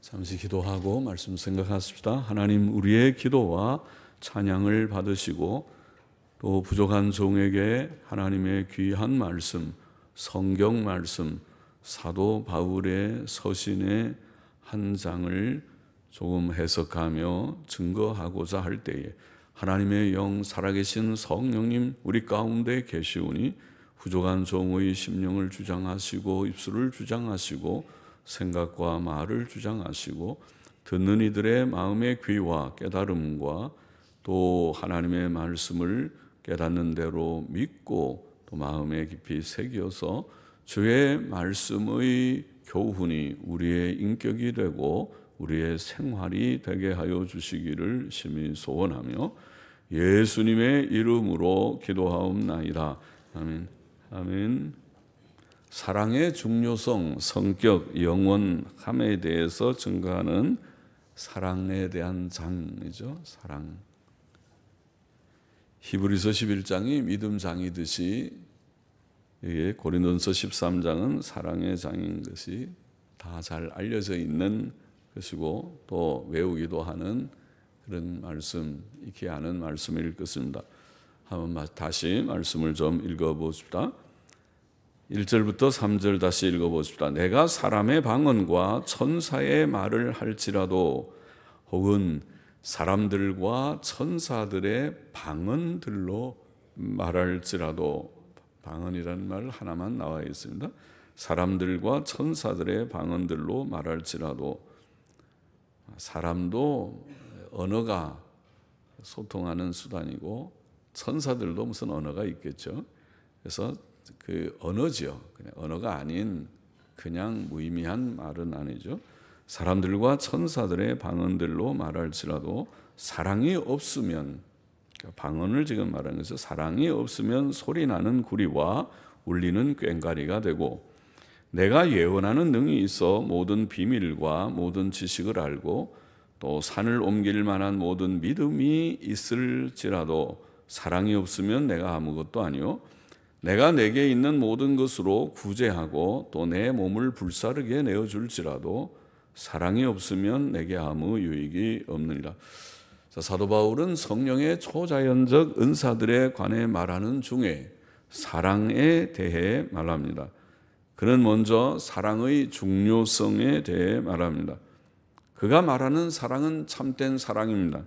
잠시 기도하고 말씀 생각하십시다. 하나님, 우리의 기도와 찬양을 받으시고 또 부족한 종에게 하나님의 귀한 말씀, 성경 말씀, 사도 바울의 서신의 한 장을 조금 해석하며 증거하고자 할 때에 하나님의 영 살아계신 성령님 우리 가운데 계시오니 부족한 종의 심령을 주장하시고 입술을 주장하시고 생각과 말을 주장하시고 듣는 이들의 마음의 귀와 깨달음과 또 하나님의 말씀을 깨닫는 대로 믿고 또 마음에 깊이 새겨서 주의 말씀의 교훈이 우리의 인격이 되고 우리의 생활이 되게 하여 주시기를 심히 소원하며 예수님의 이름으로 기도하옵나이다. 아멘. 아멘. 사랑의 중요성, 성격, 영원함에 대해서 증거하는 사랑에 대한 장이죠. 사랑. 히브리서 11장이 믿음 장이듯이 고린도전서 13장은 사랑의 장인 것이 다 잘 알려져 있는 것이고 또 외우기도 하는 그런 말씀, 익히 아는 말씀일 것입니다. 한번 다시 말씀을 좀 읽어보십시다. 1절부터 3절 다시 읽어보십시다. 내가 사람의 방언과 천사의 말을 할지라도 혹은 사람들과 천사들의 방언들로 말할지라도, 방언이라는 말 하나만 나와 있습니다. 사람들과 천사들의 방언들로 말할지라도, 사람도 언어가 소통하는 수단이고 천사들도 무슨 언어가 있겠죠. 그래서 그 언어죠. 그냥 언어가 아닌 그냥 무의미한 말은 아니죠. 사람들과 천사들의 방언들로 말할지라도 사랑이 없으면, 방언을 지금 말하는 것은 사랑이 없으면 소리나는 구리와 울리는 꽹과리가 되고, 내가 예언하는 능이 있어 모든 비밀과 모든 지식을 알고 또 산을 옮길 만한 모든 믿음이 있을지라도 사랑이 없으면 내가 아무것도 아니요 내가 내게 있는 모든 것으로 구제하고 또 내 몸을 불사르게 내어줄지라도 사랑이 없으면 내게 아무 유익이 없느니라. 사도 바울은 성령의 초자연적 은사들에 관해 말하는 중에 사랑에 대해 말합니다. 그는 먼저 사랑의 중요성에 대해 말합니다. 그가 말하는 사랑은 참된 사랑입니다.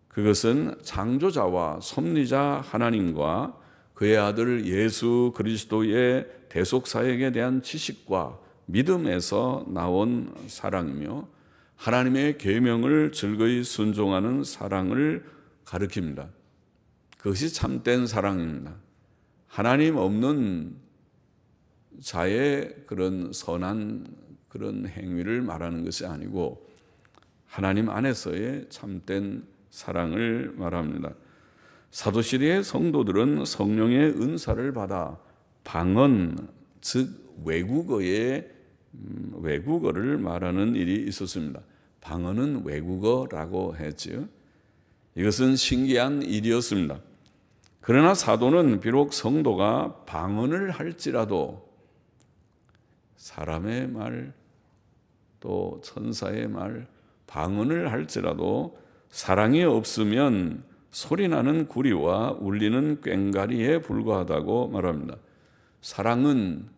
그것은 창조자와 섭리자 하나님과 그의 아들 예수 그리스도의 대속사역에 대한 지식과 믿음에서 나온 사랑이며 하나님의 계명을 즐거이 순종하는 사랑을 가리킵니다. 그것이 참된 사랑입니다. 하나님 없는 자의 그런 선한 그런 행위를 말하는 것이 아니고 하나님 안에서의 참된 사랑을 말합니다. 사도시대의 성도들은 성령의 은사를 받아 방언, 즉 외국어를 말하는 일이 있었습니다. 방언은 외국어라고 했지요. 이것은 신기한 일이었습니다. 그러나 사도는 비록 성도가 방언을 할지라도 사람의 말, 또 천사의 말, 방언을 할지라도 사랑이 없으면 소리나는 구리와 울리는 꽹과리에 불과하다고 말합니다. 사랑은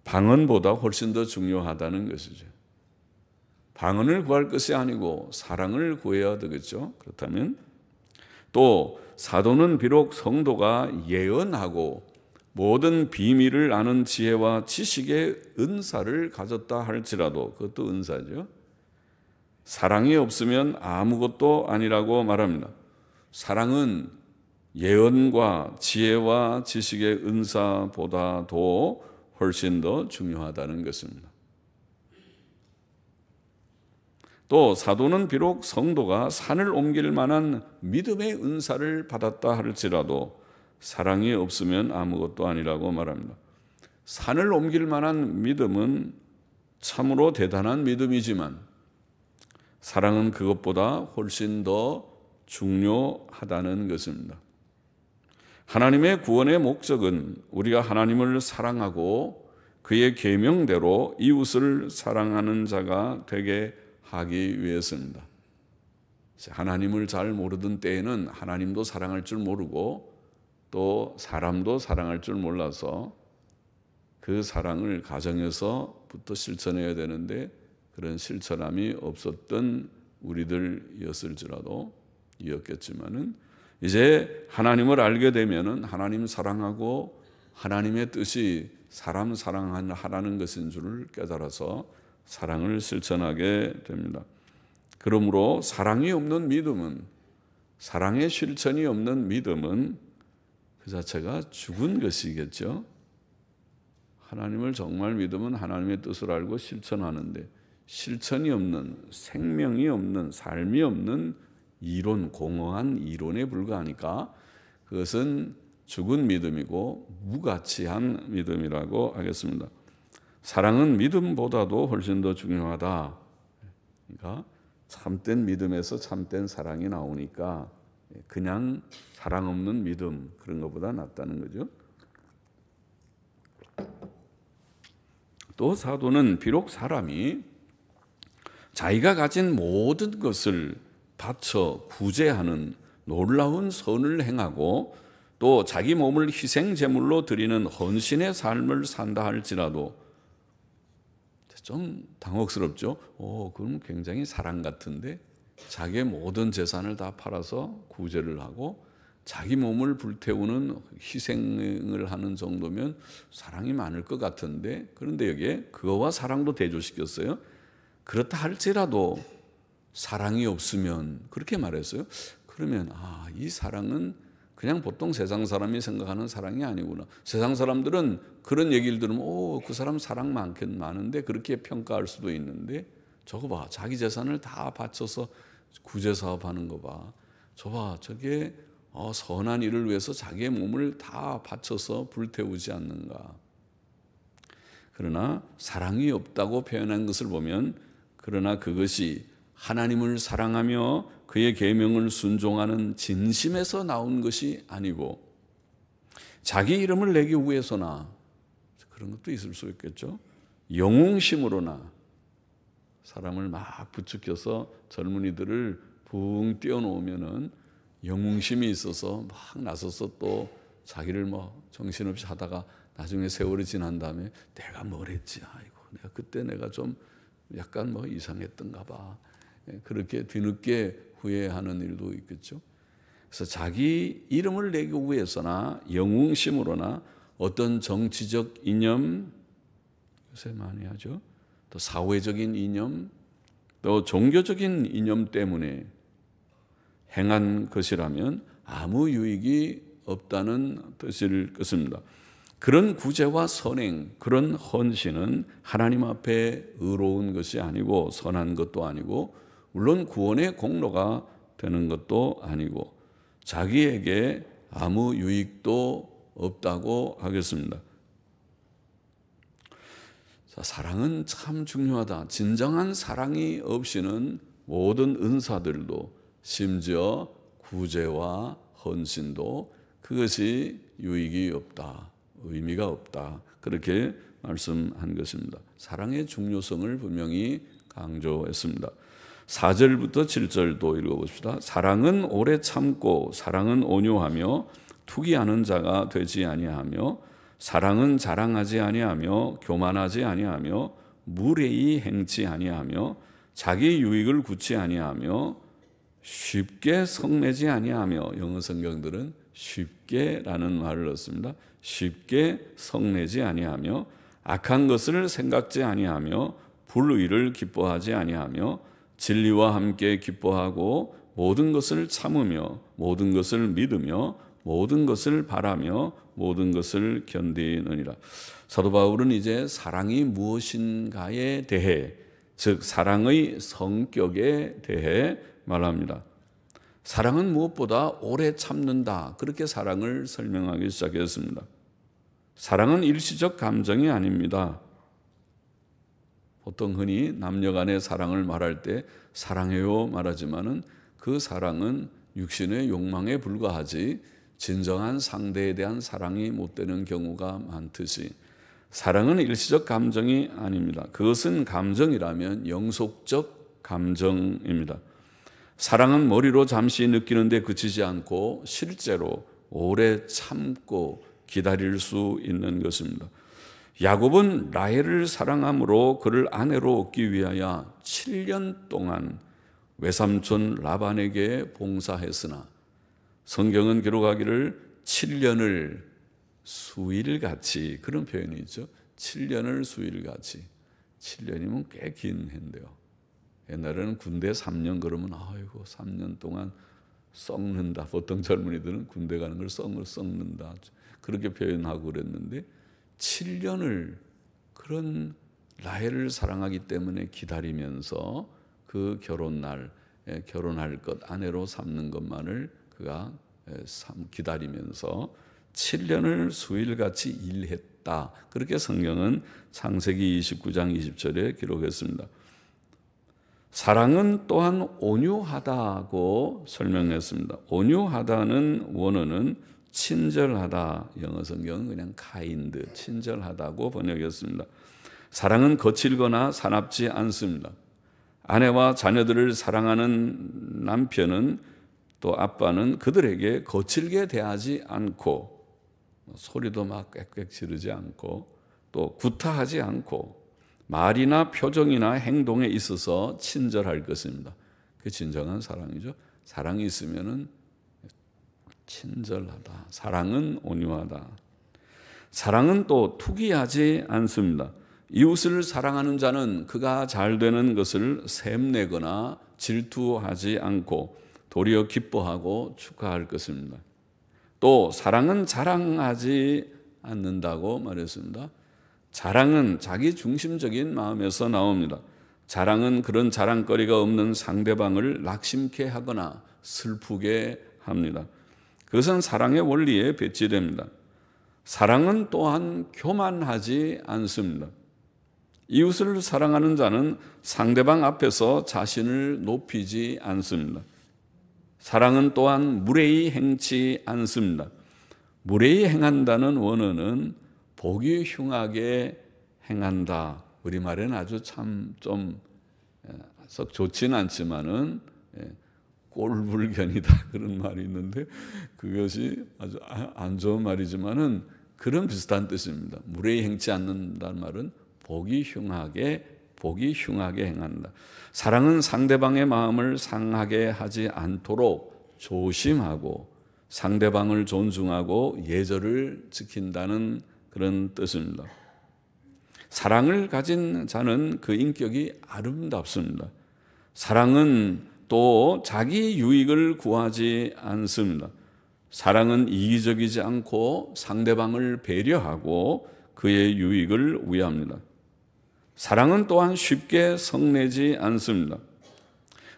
방언보다 훨씬 더 중요하다는 것이죠. 방언을 구할 것이 아니고 사랑을 구해야 되겠죠. 그렇다면 또 사도는 비록 성도가 예언하고 모든 비밀을 아는 지혜와 지식의 은사를 가졌다 할지라도, 그것도 은사죠. 사랑이 없으면 아무것도 아니라고 말합니다. 사랑은 예언과 지혜와 지식의 은사보다도 훨씬 더 중요하다는 것입니다. 또 사도는 비록 성도가 산을 옮길 만한 믿음의 은사를 받았다 할지라도 사랑이 없으면 아무것도 아니라고 말합니다. 산을 옮길 만한 믿음은 참으로 대단한 믿음이지만 사랑은 그것보다 훨씬 더 중요하다는 것입니다. 하나님의 구원의 목적은 우리가 하나님을 사랑하고 그의 계명대로 이웃을 사랑하는 자가 되게 하기 위해서입니다. 하나님을 잘 모르던 때에는 하나님도 사랑할 줄 모르고 또 사람도 사랑할 줄 몰라서 그 사랑을 가정에서부터 실천해야 되는데 그런 실천함이 없었던 우리들이었을지라도 이었겠지만은 이제 하나님을 알게 되면은 하나님 사랑하고 하나님의 뜻이 사람 사랑하라는 것인 줄을 깨달아서 사랑을 실천하게 됩니다. 그러므로 사랑이 없는 믿음은, 사랑의 실천이 없는 믿음은 그 자체가 죽은 것이겠죠. 하나님을 정말 믿으면 하나님의 뜻을 알고 실천하는데 실천이 없는, 생명이 없는, 삶이 없는 이론, 공허한 이론에 불과하니까 그것은 죽은 믿음이고 무가치한 믿음이라고 하겠습니다. 사랑은 믿음보다도 훨씬 더 중요하다. 그러니까 참된 믿음에서 참된 사랑이 나오니까 그냥 사랑 없는 믿음 그런 것보다 낫다는 거죠. 또 사도는 비록 사람이 자기가 가진 모든 것을 바쳐 구제하는 놀라운 선을 행하고 또 자기 몸을 희생 제물로 드리는 헌신의 삶을 산다 할지라도 좀 당혹스럽죠. 그럼 굉장히 사랑 같은데 자기의 모든 재산을 다 팔아서 구제를 하고 자기 몸을 불태우는 희생을 하는 정도면 사랑이 많을 것 같은데 그런데 여기에 그거와 사랑도 대조시켰어요. 그렇다 할지라도 사랑이 없으면 그렇게 말했어요. 그러면 이 사랑은 그냥 보통 세상 사람이 생각하는 사랑이 아니구나. 세상 사람들은 그런 얘기를 들으면 그 사람 사랑 많긴 많은데 그렇게 평가할 수도 있는데 저거 봐. 자기 재산을 다 바쳐서 구제사업하는 거 봐. 저봐. 저게 선한 일을 위해서 자기의 몸을 다 바쳐서 불태우지 않는가. 그러나 사랑이 없다고 표현한 것을 보면 그러나 그것이 하나님을 사랑하며 그의 계명을 순종하는 진심에서 나온 것이 아니고 자기 이름을 내기 위해서나 그런 것도 있을 수 있겠죠. 영웅심으로나 사람을 막 부추겨서 젊은이들을 붕 띄워놓으면은 영웅심이 있어서 막 나서서 또 자기를 정신없이 하다가 나중에 세월이 지난 다음에 내가 뭘 했지? 아이고, 그때 내가 좀 약간 이상했던가 봐. 그렇게 뒤늦게 후회하는 일도 있겠죠. 그래서 자기 이름을 내기 위해서나 영웅심으로나 어떤 정치적 이념, 요새 많이 하죠. 또 사회적인 이념, 또 종교적인 이념 때문에 행한 것이라면 아무 유익이 없다는 뜻일 것입니다. 그런 구제와 선행, 그런 헌신은 하나님 앞에 의로운 것이 아니고 선한 것도 아니고 물론 구원의 공로가 되는 것도 아니고 자기에게 아무 유익도 없다고 하겠습니다. 자, 사랑은 참 중요하다. 진정한 사랑이 없이는 모든 은사들도 심지어 구제와 헌신도 그것이 유익이 없다. 의미가 없다. 그렇게 말씀한 것입니다. 사랑의 중요성을 분명히 강조했습니다. 4절부터 7절도 읽어봅시다. 사랑은 오래 참고 사랑은 온유하며 투기하는 자가 되지 아니하며 사랑은 자랑하지 아니하며 교만하지 아니하며 무례히 행치 아니하며 자기 유익을 굳지 아니하며 쉽게 성내지 아니하며 영어 성경들은 쉽게라는 말을 넣습니다. 쉽게 성내지 아니하며 악한 것을 생각지 아니하며 불의를 기뻐하지 아니하며 진리와 함께 기뻐하고 모든 것을 참으며 모든 것을 믿으며 모든 것을 바라며 모든 것을 견디느니라. 사도 바울은 이제 사랑이 무엇인가에 대해 즉 사랑의 성격에 대해 말합니다. 사랑은 무엇보다 오래 참는다. 그렇게 사랑을 설명하기 시작했습니다. 사랑은 일시적 감정이 아닙니다. 보통 흔히 남녀 간의 사랑을 말할 때 사랑해요 말하지만은 그 사랑은 육신의 욕망에 불과하지 진정한 상대에 대한 사랑이 못 되는 경우가 많듯이 사랑은 일시적 감정이 아닙니다. 그것은 감정이라면 영속적 감정입니다. 사랑은 머리로 잠시 느끼는데 그치지 않고 실제로 오래 참고 기다릴 수 있는 것입니다. 야곱은 라헬을 사랑함으로 그를 아내로 얻기 위하여 7년 동안 외삼촌 라반에게 봉사했으나 성경은 기록하기를 7년을 수일같이, 그런 표현이 있죠. 7년을 수일같이. 7년이면 꽤 긴 해인데요. 옛날에는 군대 3년 그러면 아이고 3년 동안 썩는다. 보통 젊은이들은 군대 가는 걸 썩는다. 그렇게 표현하고 그랬는데 7년을 그런 라헬을 사랑하기 때문에 기다리면서 그 결혼할 것, 아내로 삼는 것만을 그가 기다리면서 7년을 수일같이 일했다. 그렇게 성경은 창세기 29장 20절에 기록했습니다. 사랑은 또한 온유하다고 설명했습니다. 온유하다는 원어는 친절하다, 영어 성경은 그냥 kind, 친절하다고 번역했습니다. 사랑은 거칠거나 사납지 않습니다. 아내와 자녀들을 사랑하는 남편은 또 아빠는 그들에게 거칠게 대하지 않고 소리도 막 꽥꽥 지르지 않고 또 구타하지 않고 말이나 표정이나 행동에 있어서 친절할 것입니다. 그게 진정한 사랑이죠. 사랑이 있으면은 친절하다. 사랑은 온유하다. 사랑은 또 투기하지 않습니다. 이웃을 사랑하는 자는 그가 잘 되는 것을 샘내거나 질투하지 않고 도리어 기뻐하고 축하할 것입니다. 또 사랑은 자랑하지 않는다고 말했습니다. 자랑은 자기 중심적인 마음에서 나옵니다. 자랑은 그런 자랑거리가 없는 상대방을 낙심케 하거나 슬프게 합니다. 그것은 사랑의 원리에 배치됩니다. 사랑은 또한 교만하지 않습니다. 이웃을 사랑하는 자는 상대방 앞에서 자신을 높이지 않습니다. 사랑은 또한 무례히 행치 않습니다. 무례히 행한다는 원어는 보기 흉하게 행한다. 우리말에는 아주 참 좀 썩 좋지는 않지만은 꼴불견이다 그런 말이 있는데 그것이 아주 안 좋은 말이지만은 그런 비슷한 뜻입니다. 무례히 행치 않는다는 말은 보기 흉하게 행한다. 사랑은 상대방의 마음을 상하게 하지 않도록 조심하고 상대방을 존중하고 예절을 지킨다는 그런 뜻입니다. 사랑을 가진 자는 그 인격이 아름답습니다. 사랑은 또 자기 유익을 구하지 않습니다. 사랑은 이기적이지 않고 상대방을 배려하고 그의 유익을 위합니다. 사랑은 또한 쉽게 성내지 않습니다.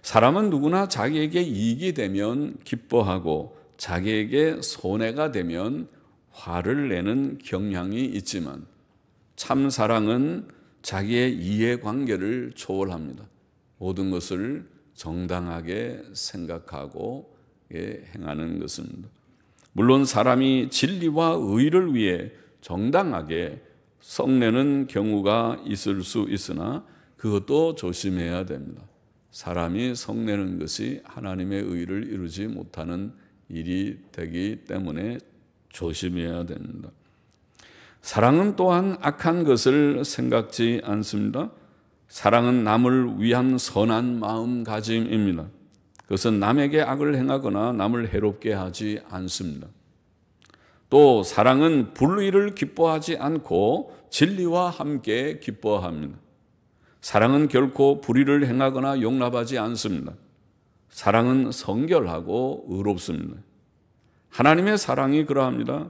사람은 누구나 자기에게 이익이 되면 기뻐하고 자기에게 손해가 되면 화를 내는 경향이 있지만 참 사랑은 자기의 이해관계를 초월합니다. 모든 것을 정당하게 생각하고 행하는 것입니다. 물론 사람이 진리와 의를 위해 정당하게 성내는 경우가 있을 수 있으나 그것도 조심해야 됩니다. 사람이 성내는 것이 하나님의 의를 이루지 못하는 일이 되기 때문에 조심해야 됩니다. 사랑은 또한 악한 것을 생각지 않습니다. 사랑은 남을 위한 선한 마음가짐입니다. 그것은 남에게 악을 행하거나 남을 해롭게 하지 않습니다. 또 사랑은 불의를 기뻐하지 않고 진리와 함께 기뻐합니다. 사랑은 결코 불의를 행하거나 용납하지 않습니다. 사랑은 성결하고 의롭습니다. 하나님의 사랑이 그러합니다.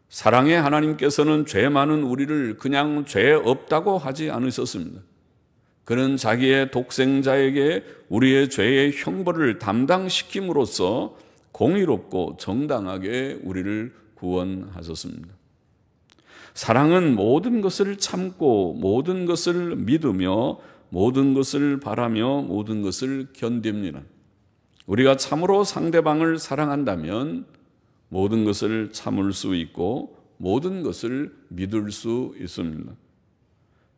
사랑의 하나님께서는 죄 많은 우리를 그냥 죄 없다고 하지 않으셨습니다. 그는 자기의 독생자에게 우리의 죄의 형벌을 담당시킴으로써 공의롭고 정당하게 우리를 구원하셨습니다. 사랑은 모든 것을 참고 모든 것을 믿으며 모든 것을 바라며 모든 것을 견딥니다. 우리가 참으로 상대방을 사랑한다면 모든 것을 참을 수 있고 모든 것을 믿을 수 있습니다.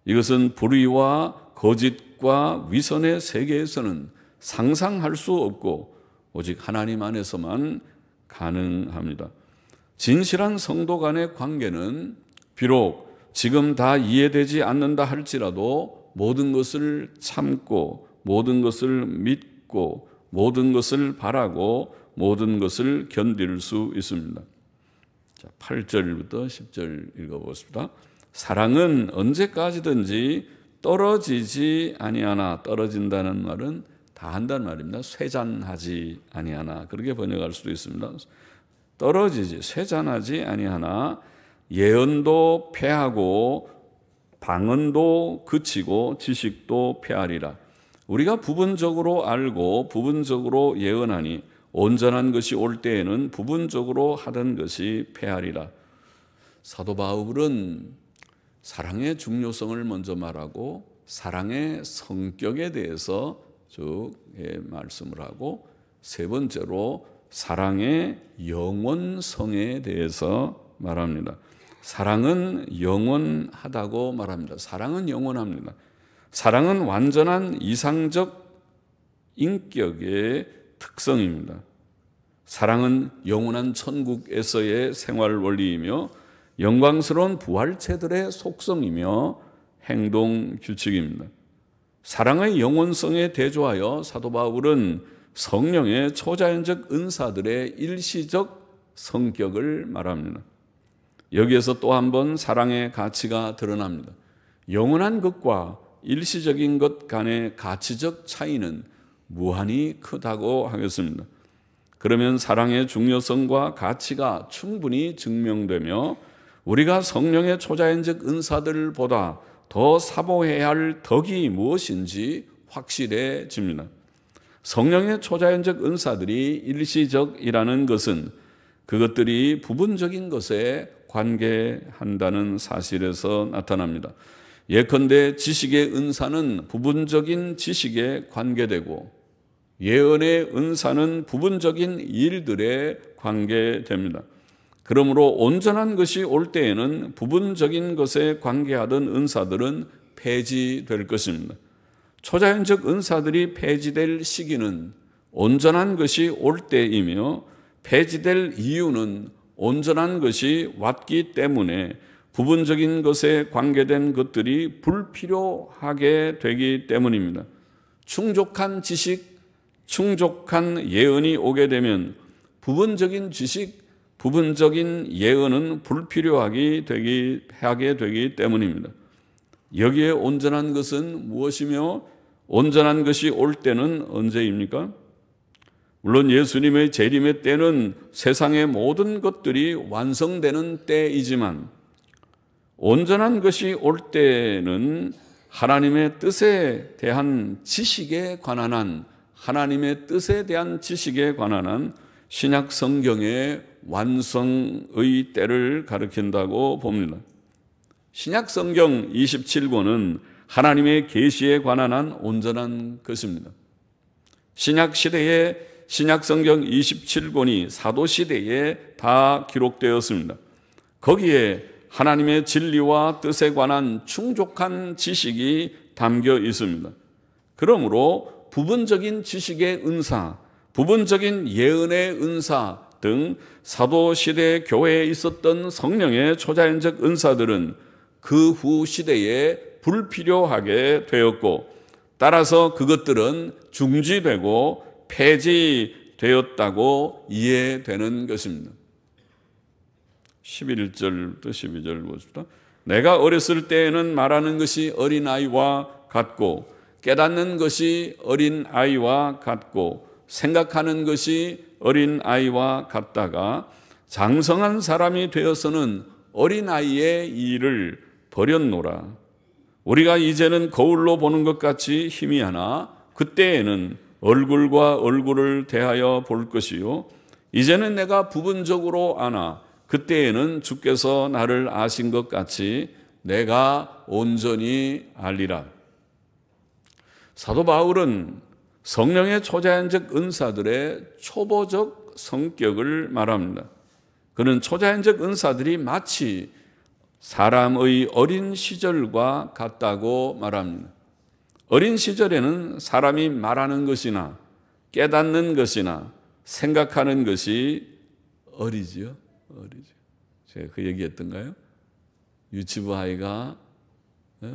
이것은 불의와 거짓과 위선의 세계에서는 상상할 수 없고 오직 하나님 안에서만 가능합니다. 진실한 성도 간의 관계는 비록 지금 다 이해되지 않는다 할지라도 모든 것을 참고 모든 것을 믿고 모든 것을 바라고 모든 것을 견딜 수 있습니다. 자, 8절부터 10절 읽어보겠습니다. 사랑은 언제까지든지 떨어지지 아니하나, 떨어진다는 말은 다 한다는 말입니다. 쇠잔하지 아니하나, 그렇게 번역할 수도 있습니다. 떨어지지, 쇠잔하지 아니하나, 예언도 패하고 방언도 그치고 지식도 패하리라. 우리가 부분적으로 알고 부분적으로 예언하니 온전한 것이 올 때에는 부분적으로 하던 것이 패하리라. 사도 바울은 사랑의 중요성을 먼저 말하고 사랑의 성격에 대해서 쭉 말씀을 하고, 세 번째로 사랑의 영원성에 대해서 말합니다. 사랑은 영원하다고 말합니다. 사랑은 영원합니다. 사랑은 완전한 이상적 인격의 특성입니다. 사랑은 영원한 천국에서의 생활 원리이며 영광스러운 부활체들의 속성이며 행동 규칙입니다. 사랑의 영원성에 대조하여 사도 바울은 성령의 초자연적 은사들의 일시적 성격을 말합니다. 여기에서 또 한 번 사랑의 가치가 드러납니다. 영원한 것과 일시적인 것 간의 가치적 차이는 무한히 크다고 하겠습니다. 그러면 사랑의 중요성과 가치가 충분히 증명되며 우리가 성령의 초자연적 은사들보다 더 사모해야 할 덕이 무엇인지 확실해집니다. 성령의 초자연적 은사들이 일시적이라는 것은 그것들이 부분적인 것에 관계한다는 사실에서 나타납니다. 예컨대 지식의 은사는 부분적인 지식에 관계되고 예언의 은사는 부분적인 일들에 관계됩니다. 그러므로 온전한 것이 올 때에는 부분적인 것에 관계하던 은사들은 폐지될 것입니다. 초자연적 은사들이 폐지될 시기는 온전한 것이 올 때이며 폐지될 이유는 온전한 것이 왔기 때문에 부분적인 것에 관계된 것들이 불필요하게 되기 때문입니다. 충족한 지식, 충족한 예언이 오게 되면 부분적인 지식, 부분적인 예언은 불필요하게 되기 때문입니다. 여기에 온전한 것은 무엇이며 온전한 것이 올 때는 언제입니까? 물론 예수님의 재림의 때는 세상의 모든 것들이 완성되는 때이지만 온전한 것이 올 때는 하나님의 뜻에 대한 지식에 관한 한, 하나님의 뜻에 대한 지식에 관한 한 신약 성경의 완성의 때를 가리킨다고 봅니다. 신약 성경 27권은 하나님의 계시에 관한 한 온전한 것입니다. 신약 시대에 신약 성경 27권이 사도 시대에 다 기록되었습니다. 거기에 하나님의 진리와 뜻에 관한 충족한 지식이 담겨 있습니다. 그러므로 부분적인 지식의 은사, 부분적인 예언의 은사 등 사도 시대 교회에 있었던 성령의 초자연적 은사들은 그 후 시대에 불필요하게 되었고, 따라서 그것들은 중지되고 폐지되었다고 이해되는 것입니다. 11절부터 12절 보십시다. 내가 어렸을 때에는 말하는 것이 어린아이와 같고 깨닫는 것이 어린아이와 같고 생각하는 것이 어린아이와 같다가 장성한 사람이 되어서는 어린아이의 일을 버렸노라. 우리가 이제는 거울로 보는 것 같이 희미하나 그때에는 얼굴과 얼굴을 대하여 볼 것이요 이제는 내가 부분적으로 아나 그때에는 주께서 나를 아신 것 같이 내가 온전히 알리라. 사도 바울은 성령의 초자연적 은사들의 초보적 성격을 말합니다. 그는 초자연적 은사들이 마치 사람의 어린 시절과 같다고 말합니다. 어린 시절에는 사람이 말하는 것이나 깨닫는 것이나 생각하는 것이 어리지요. 제가 그 얘기했던가요? 유치부 아이가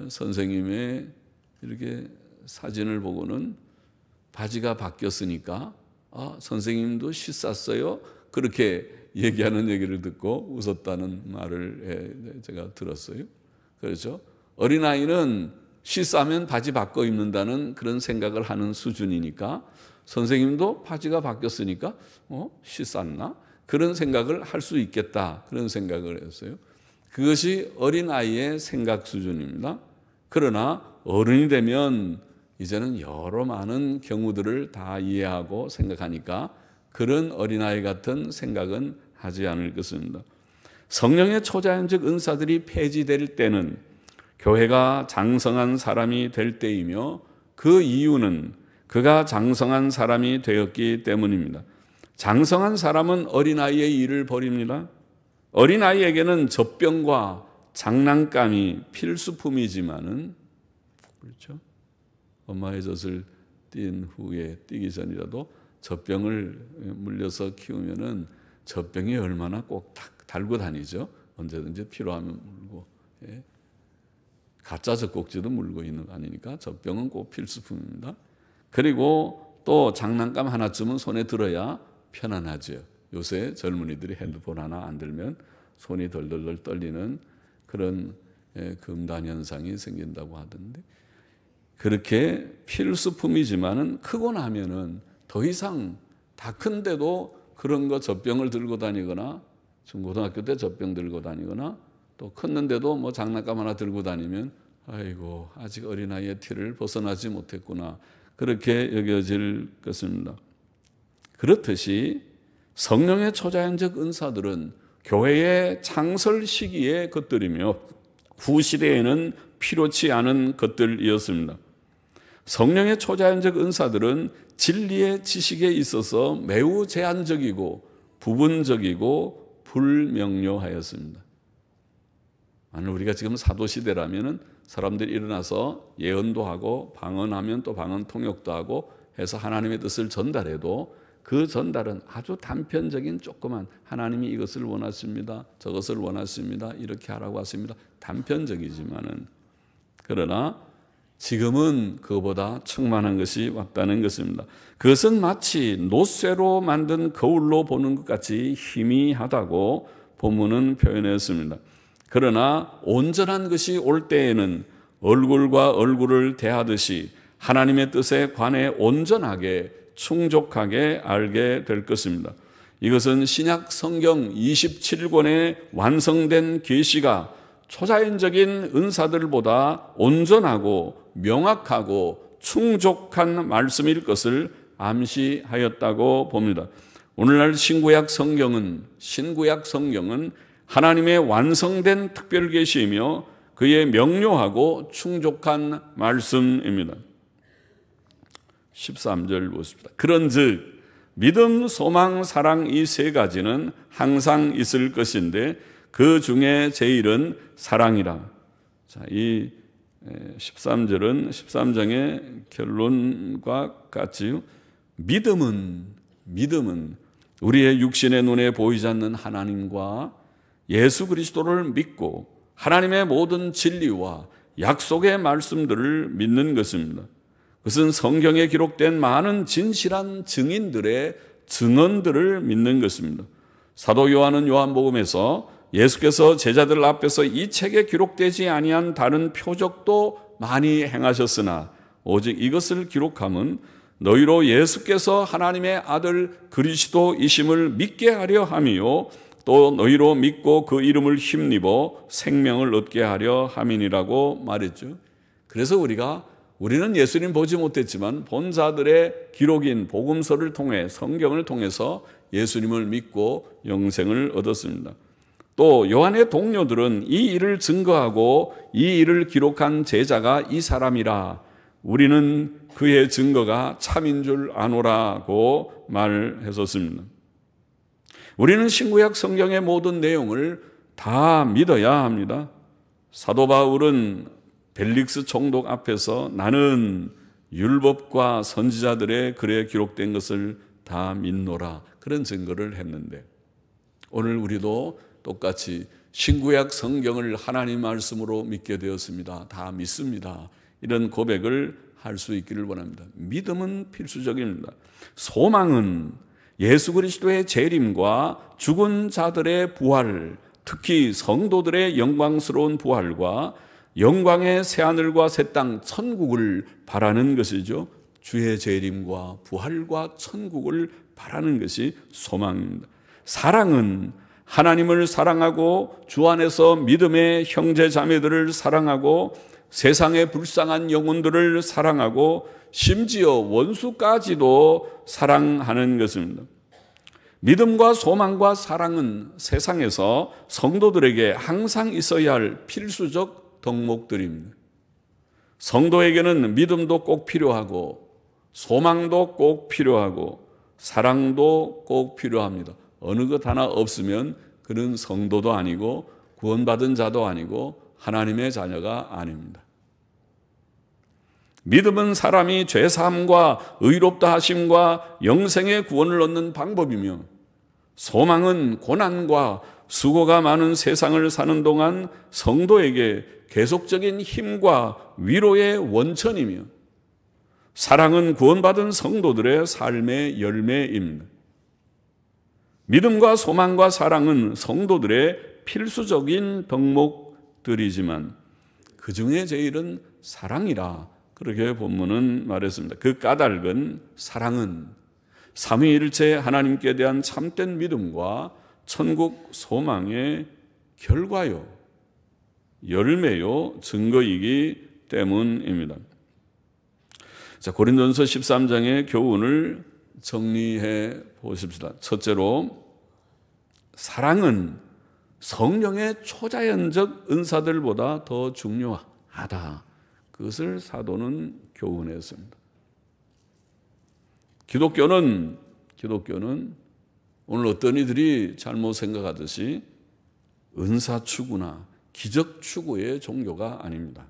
선생님의 이렇게 사진을 보고는 바지가 바뀌었으니까 선생님도 씻었어요. 그렇게 얘기하는 얘기를 듣고 웃었다는 말을 제가 들었어요. 그렇죠? 어린아이는 씻으면 바지 바꿔 입는다는 그런 생각을 하는 수준이니까 선생님도 바지가 바뀌었으니까 씻었나? 그런 생각을 할 수 있겠다. 그런 생각을 했어요. 그것이 어린아이의 생각 수준입니다. 그러나 어른이 되면 이제는 여러 많은 경우들을 다 이해하고 생각하니까 그런 어린아이 같은 생각은 하지 않을 것입니다. 성령의 초자연적 은사들이 폐지될 때는 교회가 장성한 사람이 될 때이며 그 이유는 그가 장성한 사람이 되었기 때문입니다. 장성한 사람은 어린아이의 일을 버립니다. 어린아이에게는 젖병과 장난감이 필수품이지만은 그렇죠? 엄마의 젖을 띈 후에 띄기 전이라도 젖병을 물려서 키우면은 젖병이 얼마나 꼭 달고 다니죠. 언제든지 필요하면 물고. 예. 가짜 젖꼭지도 물고 있는 거 아니니까 젖병은 꼭 필수품입니다. 그리고 또 장난감 하나쯤은 손에 들어야 편안하죠. 요새 젊은이들이 핸드폰 하나 안 들면 손이 덜덜덜 떨리는 그런 금단 현상이 생긴다고 하던데, 그렇게 필수품이지만은 크고 나면은 더 이상 다 큰데도 그런 거 젖병을 들고 다니거나 중고등학교 때 젖병 들고 다니거나 또 컸는데도 뭐 장난감 하나 들고 다니면 아이고 아직 어린아이의 티를 벗어나지 못했구나 그렇게 여겨질 것입니다. 그렇듯이 성령의 초자연적 은사들은 교회의 창설 시기의 것들이며 후시대에는 필요치 않은 것들이었습니다. 성령의 초자연적 은사들은 진리의 지식에 있어서 매우 제한적이고 부분적이고 불명료하였습니다. 만약 우리가 지금 사도시대라면 사람들이 일어나서 예언도 하고 방언하면 또 방언 통역도 하고 해서 하나님의 뜻을 전달해도 그 전달은 아주 단편적인 조그만 하나님이 이것을 원하십니다. 저것을 원하십니다. 이렇게 하라고 하십니다. 단편적이지만은 그러나 지금은 그보다 충만한 것이 왔다는 것입니다. 그것은 마치 놋쇠로 만든 거울로 보는 것 같이 희미하다고 본문은 표현했습니다. 그러나 온전한 것이 올 때에는 얼굴과 얼굴을 대하듯이 하나님의 뜻에 관해 온전하게 충족하게 알게 될 것입니다. 이것은 신약 성경 27권의 완성된 계시가 초자연적인 은사들보다 온전하고 명확하고 충족한 말씀일 것을 암시하였다고 봅니다. 오늘날 신구약 성경은 하나님의 완성된 특별 계시이며 그의 명료하고 충족한 말씀입니다. 13절 보십시다. 그런즉 믿음, 소망, 사랑 이 세 가지는 항상 있을 것인데 그 중에 제일은 사랑이라. 자, 이 13절은 13장의 결론과 같이 믿음은 우리의 육신의 눈에 보이지 않는 하나님과 예수 그리스도를 믿고 하나님의 모든 진리와 약속의 말씀들을 믿는 것입니다. 그것은 성경에 기록된 많은 진실한 증인들의 증언들을 믿는 것입니다. 사도 요한은 요한복음에서 예수께서 제자들 앞에서 이 책에 기록되지 아니한 다른 표적도 많이 행하셨으나 오직 이것을 기록함은 너희로 예수께서 하나님의 아들 그리스도이심을 믿게 하려 함이요 또 너희로 믿고 그 이름을 힘입어 생명을 얻게 하려 함이니라고 말했죠. 그래서 우리는 예수님 보지 못했지만 본자들의 기록인 복음서를 통해 성경을 통해서 예수님을 믿고 영생을 얻었습니다. 또 요한의 동료들은 이 일을 증거하고 이 일을 기록한 제자가 이 사람이라 우리는 그의 증거가 참인 줄 아노라고 말했었습니다. 우리는 신구약 성경의 모든 내용을 다 믿어야 합니다. 사도 바울은 벨릭스 총독 앞에서 나는 율법과 선지자들의 글에 기록된 것을 다 믿노라, 그런 증거를 했는데, 오늘 우리도 똑같이 신구약 성경을 하나님 말씀으로 믿게 되었습니다. 다 믿습니다. 이런 고백을 할 수 있기를 원합니다. 믿음은 필수적입니다. 소망은 예수 그리스도의 재림과 죽은 자들의 부활, 특히 성도들의 영광스러운 부활과 영광의 새하늘과 새 땅, 천국을 바라는 것이죠. 주의 재림과 부활과 천국을 바라는 것이 소망입니다. 사랑은 하나님을 사랑하고 주 안에서 믿음의 형제 자매들을 사랑하고 세상의 불쌍한 영혼들을 사랑하고 심지어 원수까지도 사랑하는 것입니다. 믿음과 소망과 사랑은 세상에서 성도들에게 항상 있어야 할 필수적 덕목들입니다. 성도에게는 믿음도 꼭 필요하고 소망도 꼭 필요하고 사랑도 꼭 필요합니다. 어느 것 하나 없으면 그는 성도도 아니고 구원받은 자도 아니고 하나님의 자녀가 아닙니다. 믿음은 사람이 죄사함과 의롭다 하심과 영생의 구원을 얻는 방법이며, 소망은 고난과 수고가 많은 세상을 사는 동안 성도에게 계속적인 힘과 위로의 원천이며, 사랑은 구원받은 성도들의 삶의 열매입니다. 믿음과 소망과 사랑은 성도들의 필수적인 덕목들이지만 그 중에 제일은 사랑이라, 그렇게 본문은 말했습니다. 그 까닭은, 사랑은 삼위일체 하나님께 대한 참된 믿음과 천국 소망의 결과요, 열매요, 증거이기 때문입니다. 자, 고린도전서 13장의 교훈을 정리해 보십시다. 첫째로, 사랑은 성령의 초자연적 은사들보다 더 중요하다. 그것을 사도는 교훈했습니다. 기독교는 오늘 어떤 이들이 잘못 생각하듯이 은사 추구나 기적 추구의 종교가 아닙니다.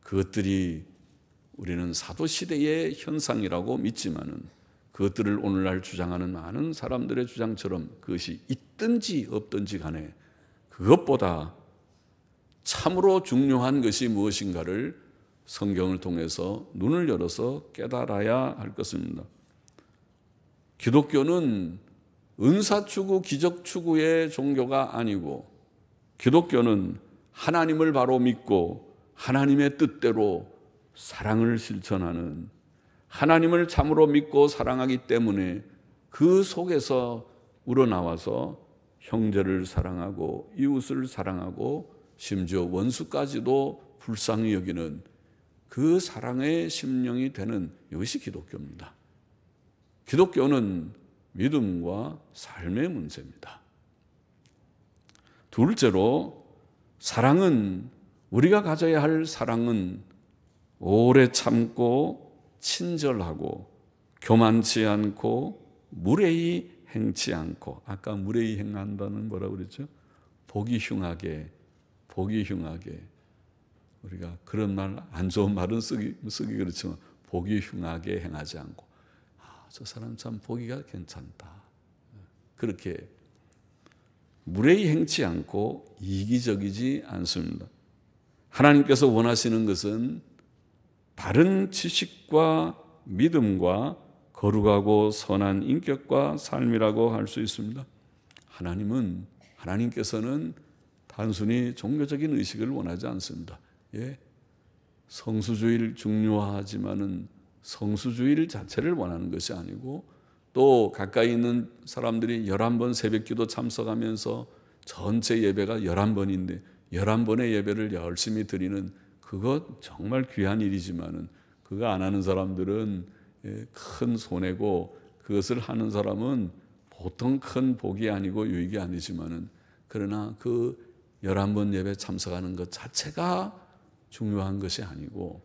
그것들이 우리는 사도시대의 현상이라고 믿지만은, 그것들을 오늘날 주장하는 많은 사람들의 주장처럼 그것이 있든지 없든지 간에 그것보다 참으로 중요한 것이 무엇인가를 성경을 통해서 눈을 열어서 깨달아야 할 것입니다. 기독교는 은사 추구, 기적 추구의 종교가 아니고, 기독교는 하나님을 바로 믿고 하나님의 뜻대로 사랑을 실천하는, 하나님을 참으로 믿고 사랑하기 때문에 그 속에서 우러나와서 형제를 사랑하고 이웃을 사랑하고 심지어 원수까지도 불쌍히 여기는 그 사랑의 심령이 되는, 이것이 기독교입니다. 기독교는 믿음과 삶의 문제입니다. 둘째로, 사랑은, 우리가 가져야 할 사랑은 오래 참고 친절하고 교만치 않고 무례히 행치 않고, 아까 무례히 행한다는 뭐라고 그랬죠? 보기 흉하게. 우리가 그런 말, 안 좋은 말은 쓰기 그렇지만 보기 흉하게 행하지 않고, 저 사람 참 보기가 괜찮다, 그렇게 무례히 행치 않고 이기적이지 않습니다. 하나님께서 원하시는 것은 바른 지식과 믿음과 거룩하고 선한 인격과 삶이라고 할 수 있습니다. 하나님께서는 단순히 종교적인 의식을 원하지 않습니다. 성수주의를 중요하지만은 성수주의를 자체를 원하는 것이 아니고, 또 가까이 있는 사람들이 11번 새벽기도 참석하면서 전체 예배가 11번인데 11번의 예배를 열심히 드리는, 그것 정말 귀한 일이지만은 그거 안 하는 사람들은 큰 손해고, 그것을 하는 사람은 보통 큰 복이 아니고 유익이 아니지만은, 그러나 그 11번 예배 참석하는 것 자체가 중요한 것이 아니고,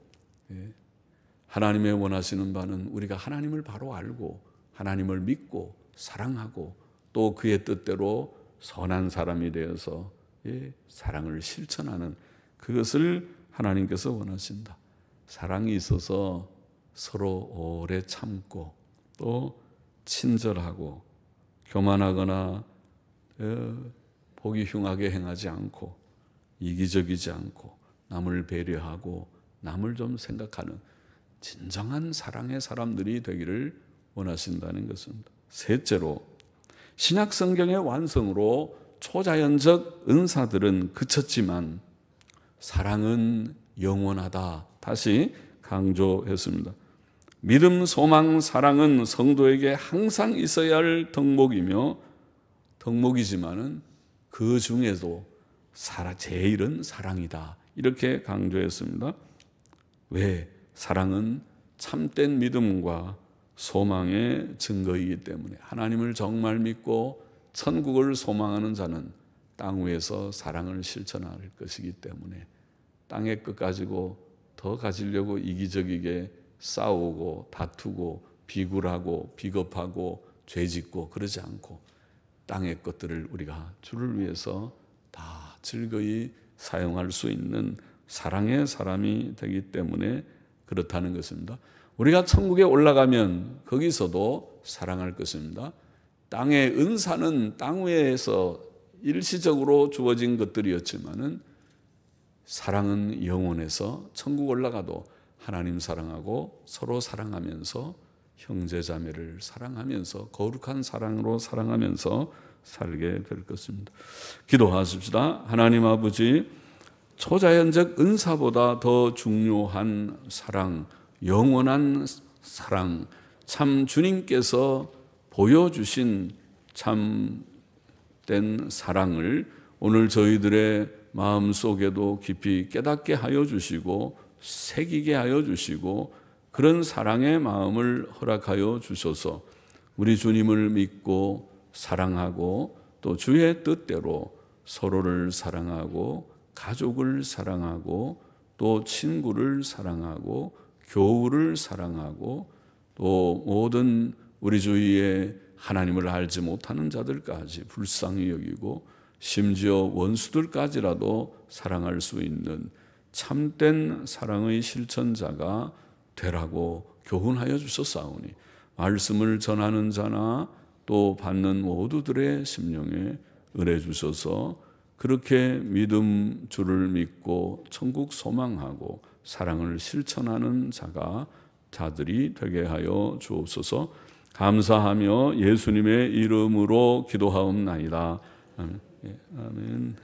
하나님의 원하시는 바는 우리가 하나님을 바로 알고 하나님을 믿고 사랑하고 또 그의 뜻대로 선한 사람이 되어서 사랑을 실천하는 그것을 하나님께서 원하신다. 사랑이 있어서 서로 오래 참고 또 친절하고 교만하거나 보기 흉하게 행하지 않고 이기적이지 않고 남을 배려하고 남을 좀 생각하는 진정한 사랑의 사람들이 되기를 원하신다는 것입니다. 셋째로 신약 성경의 완성으로 초자연적 은사들은 그쳤지만 사랑은 영원하다. 다시 강조했습니다. 믿음, 소망, 사랑은 성도에게 항상 있어야 할 덕목이지만은 그 중에도 제일은 사랑이다. 이렇게 강조했습니다. 왜? 사랑은 참된 믿음과 소망의 증거이기 때문에 하나님을 정말 믿고 천국을 소망하는 자는 땅 위에서 사랑을 실천할 것이기 때문에 땅의 것 가지고 더 가지려고 이기적이게 싸우고 다투고 비굴하고 비겁하고 죄짓고 그러지 않고 땅의 것들을 우리가 주를 위해서 다 즐거이 사용할 수 있는 사랑의 사람이 되기 때문에 그렇다는 것입니다. 우리가 천국에 올라가면 거기서도 사랑할 것입니다. 땅의 은사는 땅 위에서 일시적으로 주어진 것들이었지만은 사랑은 영원해서 천국 올라가도 하나님 사랑하고 서로 사랑하면서 형제자매를 사랑하면서 거룩한 사랑으로 사랑하면서 살게 될 것입니다. 기도하십시다. 하나님 아버지, 초자연적 은사보다 더 중요한 사랑, 영원한 사랑, 참 주님께서 보여주신 참된 사랑을 오늘 저희들의 마음속에도 깊이 깨닫게 하여 주시고 새기게 하여 주시고 그런 사랑의 마음을 허락하여 주셔서 우리 주님을 믿고 사랑하고 또 주의 뜻대로 서로를 사랑하고 가족을 사랑하고 또 친구를 사랑하고 교우를 사랑하고 또 모든 우리 주위에 하나님을 알지 못하는 자들까지 불쌍히 여기고 심지어 원수들까지라도 사랑할 수 있는 참된 사랑의 실천자가 되라고 교훈하여 주셨사오니 말씀을 전하는 자나 또 받는 모두들의 심령에 은혜 주셔서 그렇게 믿음 주를 믿고 천국 소망하고 사랑을 실천하는 자들이 되게 하여 주옵소서. 감사하며 예수님의 이름으로 기도하옵나이다. 아멘.